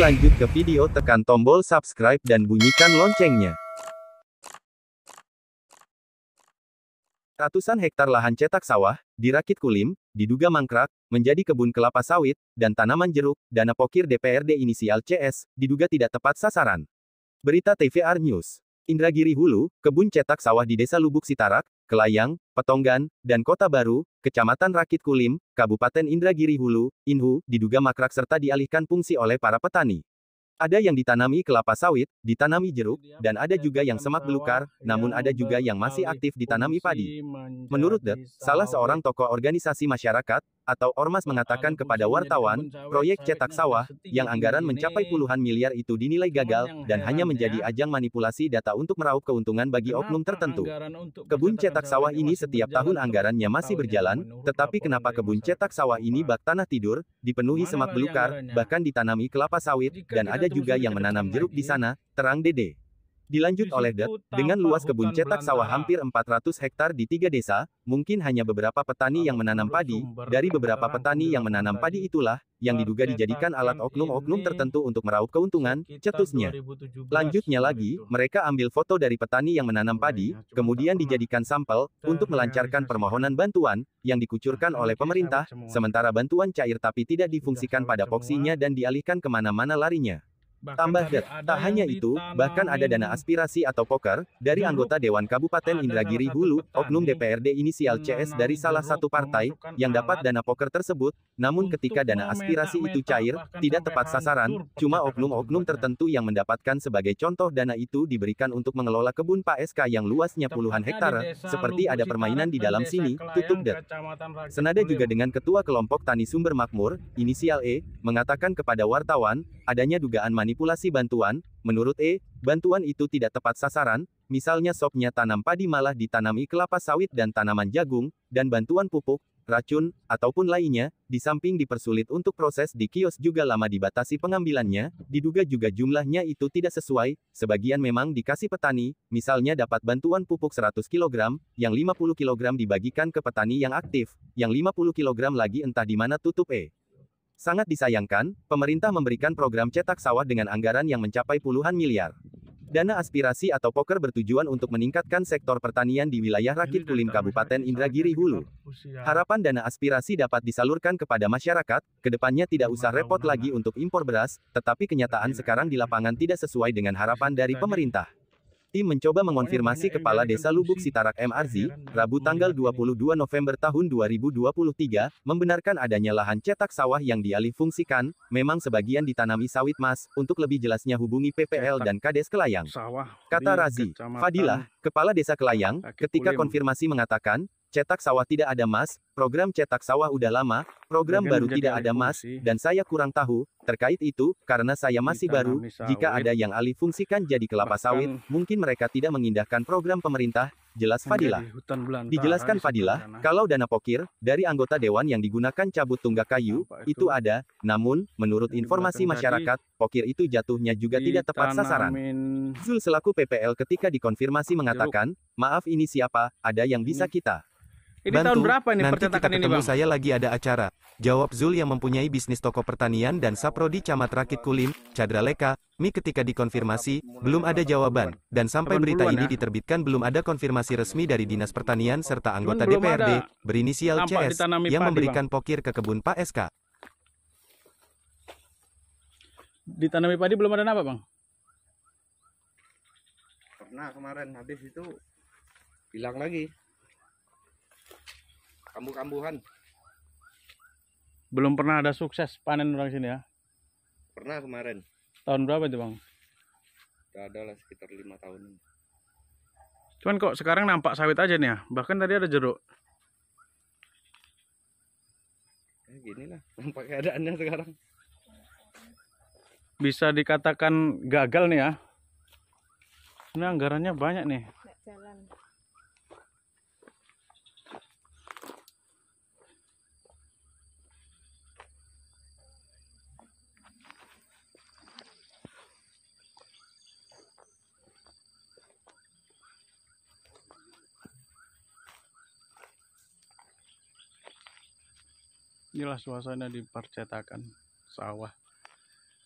lanjut ke video, tekan tombol subscribe dan bunyikan loncengnya. Ratusan hektar lahan cetak sawah, di Rakit Kulim, diduga mangkrak, menjadi kebun kelapa sawit, dan tanaman jeruk. Dana pokir DPRD inisial CS, diduga tidak tepat sasaran. Berita TVR News. Indragiri Hulu, kebun cetak sawah di Desa Lubuk Sitarak, Kelayang, Petonggan, dan Kota Baru, Kecamatan Rakit Kulim, Kabupaten Indragiri Hulu, INHU, diduga mangkrak serta dialihkan fungsi oleh para petani. Ada yang ditanami kelapa sawit, ditanami jeruk, dan ada juga yang semak belukar, namun ada juga yang masih aktif ditanami padi. Menurut Det, salah seorang tokoh organisasi masyarakat, atau Ormas mengatakan kepada wartawan, proyek cetak sawah, yang anggaran mencapai puluhan miliar itu dinilai gagal, dan hanya menjadi ajang manipulasi data untuk meraup keuntungan bagi oknum tertentu. Kebun cetak sawah ini setiap tahun anggarannya masih berjalan, tetapi kenapa kebun cetak sawah ini bak tanah tidur, dipenuhi semak belukar, bahkan ditanami kelapa sawit, dan ada juga yang menanam jeruk di sana, terang Dede. Dilanjut oleh Det, dengan luas kebun cetak sawah hampir 400 hektar di 3 desa, mungkin hanya beberapa petani yang menanam padi, dari beberapa petani yang menanam padi itulah, yang diduga dijadikan alat oknum-oknum tertentu untuk meraup keuntungan, cetusnya. Lanjutnya lagi, mereka ambil foto dari petani yang menanam padi, kemudian dijadikan sampel, untuk melancarkan permohonan bantuan, yang dikucurkan oleh pemerintah, sementara bantuan cair tapi tidak difungsikan pada poksinya dan dialihkan kemana-mana larinya. Tambah Det, tak hanya itu, bahkan ada dana aspirasi atau poker, dari anggota Dewan Kabupaten Indragiri Hulu, oknum DPRD inisial CS dari salah satu partai, yang dapat dana poker tersebut, namun ketika dana aspirasi itu cair, tidak tepat sasaran, cuma oknum-oknum tertentu yang mendapatkan. Sebagai contoh, dana itu diberikan untuk mengelola kebun Pak SK yang luasnya puluhan hektare, seperti ada permainan di dalam sini, tutup Det. Senada juga dengan Ketua Kelompok Tani Sumber Makmur, inisial E, mengatakan kepada wartawan, adanya dugaan manipulasi bantuan. Menurut E, bantuan itu tidak tepat sasaran, misalnya sopnya tanam padi malah ditanami kelapa sawit dan tanaman jagung, dan bantuan pupuk, racun, ataupun lainnya, di samping dipersulit untuk proses di kios juga lama dibatasi pengambilannya, diduga juga jumlahnya itu tidak sesuai, sebagian memang dikasih petani, misalnya dapat bantuan pupuk 100 kg, yang 50 kg dibagikan ke petani yang aktif, yang 50 kg lagi entah di mana, tutup E. Sangat disayangkan, pemerintah memberikan program cetak sawah dengan anggaran yang mencapai puluhan miliar. Dana aspirasi atau poker bertujuan untuk meningkatkan sektor pertanian di wilayah Rakit Kulim Kabupaten Indragiri Hulu. Harapan dana aspirasi dapat disalurkan kepada masyarakat, kedepannya tidak usah repot lagi untuk impor beras, tetapi kenyataan sekarang di lapangan tidak sesuai dengan harapan dari pemerintah. Tim mencoba mengonfirmasi Kepala Desa Lubuk Sitarak MRZ, Rabu tanggal 22 November tahun 2023, membenarkan adanya lahan cetak sawah yang dialih fungsikan, memang sebagian ditanami sawit mas, untuk lebih jelasnya hubungi PPL dan Kades Kelayang. Kata Razi Fadilah, Kepala Desa Kelayang, ketika konfirmasi mengatakan, cetak sawah tidak ada mas, program cetak sawah udah lama, program baru tidak ada mas, dan saya kurang tahu, terkait itu, karena saya masih baru, jika ada yang alih fungsikan jadi kelapa sawit, mungkin mereka tidak mengindahkan program pemerintah, jelas Fadilah. Dijelaskan Fadilah, kalau dana pokir, dari anggota dewan yang digunakan cabut tunggak kayu, itu ada, namun, menurut informasi masyarakat, pokir itu jatuhnya juga tidak tepat sasaran. Zul selaku PPL ketika dikonfirmasi mengatakan, maaf ini siapa, ada yang bisa kita Ini tahun berapa ini nanti kita percetakan ini, ketemu, Bang? saya lagi ada acara. Jawab Zul yang mempunyai bisnis toko pertanian dan saprodi Camat Rakit Kulim, Cadra Leka, Mi. Ketika dikonfirmasi, belum ada jawaban, dan sampai berita ini diterbitkan belum ada konfirmasi resmi dari Dinas Pertanian serta anggota DPRD, berinisial CS, yang memberikan pokir ke kebun Pak SK. Ditanami padi belum ada apa, Bang? Pernah kemarin, habis itu hilang lagi. Kambuh-kambuhan. Belum pernah ada sukses panen orang sini ya? Pernah kemarin. Tahun berapa itu, Bang? Udah ada lah sekitar 5 tahun. Cuman kok sekarang nampak sawit aja nih ya? Bahkan tadi ada jeruk. Gini lah, nampak keadaannya sekarang. Bisa dikatakan gagal nih ya? Ini anggarannya banyak nih. Jalan. Inilah suasana di percetakan sawah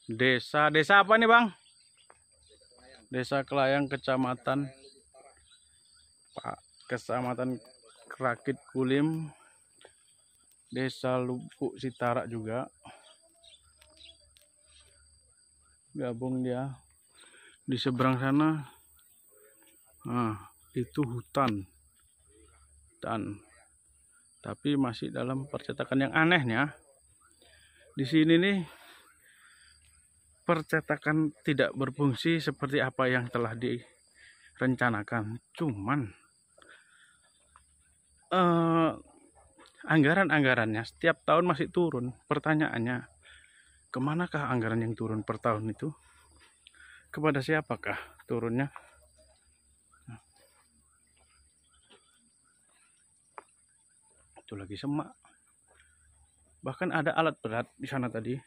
Desa apa nih Bang? Desa Kelayang, Kecamatan Rakit Kulim, Desa Lubuk Sitarak juga. Gabung dia. Di seberang sana, nah, itu hutan. Tapi masih dalam percetakan. Yang anehnya, di sini nih percetakan tidak berfungsi seperti apa yang telah direncanakan. Cuman anggaran-anggarannya setiap tahun masih turun. Pertanyaannya, kemanakah anggaran yang turun per tahun itu? Kepada siapakah turunnya? Itu lagi semak. Bahkan ada alat berat di sana tadi.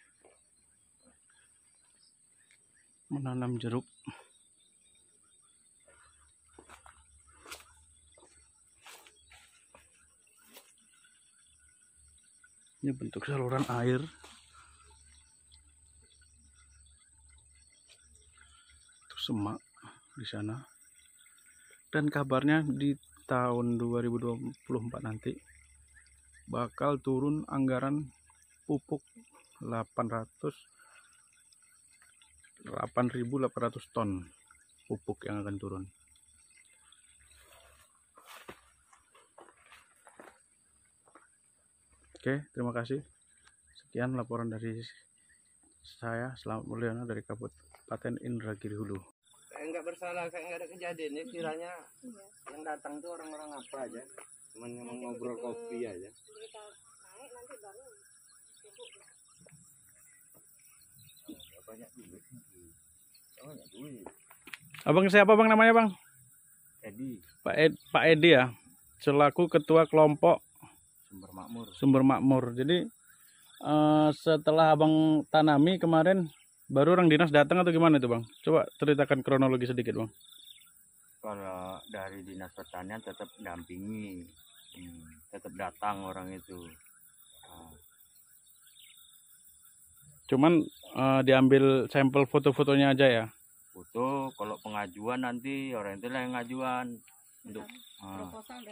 Menanam jeruk. Ini bentuk saluran air. Itu semak di sana. Dan kabarnya di tahun 2024 nanti bakal turun anggaran pupuk 8.800 ton pupuk yang akan turun. Oke, terima kasih. Sekian laporan dari saya, Selamat Mulyana dari Kabupaten Indragiri Hulu. Kayak nggak bersalah, kayak nggak ada kejadian ya. Kiranya yang datang tuh orang-orang apa aja, cuman ngomong ngobrol kopi aja. Banyak duit. Banyak duit. Abang siapa Bang namanya Bang? Edi, Pak Edi ya, selaku Ketua Kelompok Sumber Makmur. Sumber Makmur. Jadi setelah Abang tanami kemarin, baru orang dinas datang atau gimana itu Bang? Coba ceritakan kronologi sedikit Bang. Kalau dari dinas pertanian tetap dampingi, tetap datang orang itu. Cuman diambil sampel foto-fotonya aja ya. Foto, kalau pengajuan nanti orang itu lah yang ngajuan untuk proposal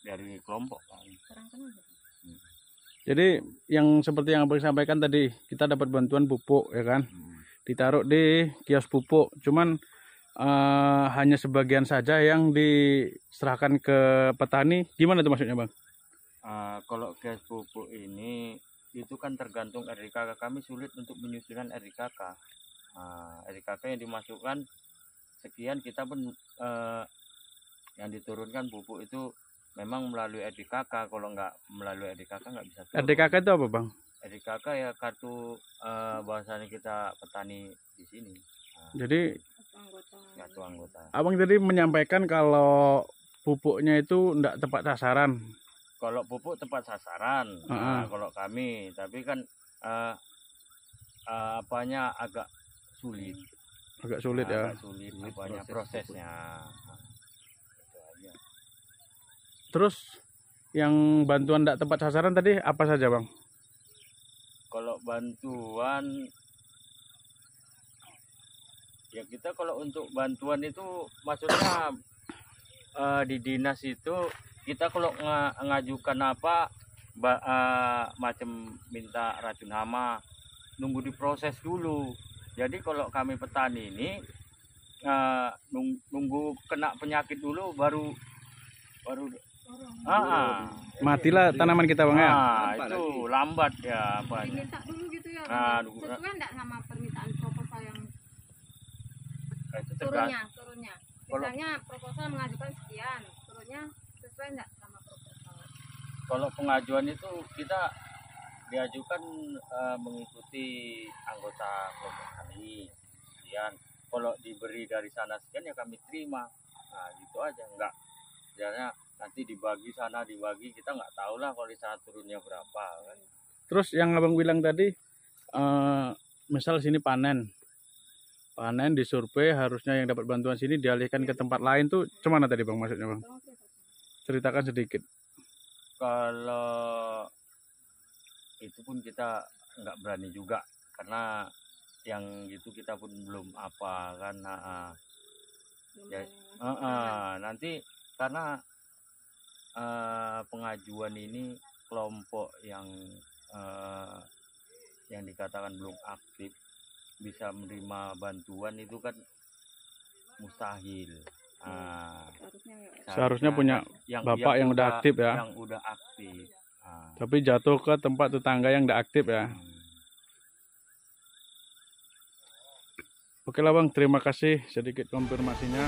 dari kelompok kan. Jadi yang seperti yang Abang sampaikan tadi, kita dapat bantuan pupuk ya kan, ditaruh di kios pupuk. Cuman hanya sebagian saja yang diserahkan ke petani. Gimana itu maksudnya Bang? Kalau kios pupuk ini itu kan tergantung RDKK. Kami sulit untuk menyusunkan RDKK. RDKK yang dimasukkan sekian, kita pun yang diturunkan pupuk itu memang melalui RDKK. Kalau nggak melalui RDKK nggak bisa turun. RDKK itu apa Bang? RDKK ya kartu bahasanya kita petani di sini. Jadi Kartu anggota. Abang tadi menyampaikan kalau pupuknya itu enggak tepat sasaran. Kalau pupuk tepat sasaran, kalau kami, tapi kan apanya agak sulit. Agak sulit ya. Agak sulit apanya prosesnya. Itu aja. Terus yang bantuan enggak tepat sasaran tadi apa saja Bang? Kalau bantuan, ya kita kalau untuk bantuan itu maksudnya di dinas itu kita kalau ngajukan apa macam minta racun hama, nunggu diproses dulu. Jadi kalau kami petani ini nunggu kena penyakit dulu baru matilah tanaman kita Bang ya. Itu lambat ya apanya. Diminta dulu gitu ya. Sesuai enggak sama permintaan proposal yang Itu turunnya. Misalnya proposal mengajukan sekian, turunnya sesuai enggak sama proposal? Kalau pengajuan itu kita diajukan mengikuti anggota kelompok kami. Kemudian kalau diberi dari sana sekian ya kami terima. Nah gitu aja, enggak. Misalnya nanti dibagi sana dibagi, kita nggak tahu lah kalau di sana turunnya berapa kan. Terus yang Abang bilang tadi, misal sini panen disurvei, harusnya yang dapat bantuan sini dialihkan ke tempat lain tuh cemana tadi Bang maksudnya Bang? Ceritakan sedikit. Kalau itu pun kita nggak berani juga karena yang gitu kita pun belum apa kan. Belum Ya, tahu. nanti karena pengajuan ini kelompok yang dikatakan belum aktif bisa menerima bantuan itu kan mustahil. Seharusnya ya. Seharusnya punya bapak yang udah aktif ya. Yang udah aktif. Tapi jatuh ke tempat tetangga yang udah aktif ya. Oke lah Bang, terima kasih sedikit konfirmasinya.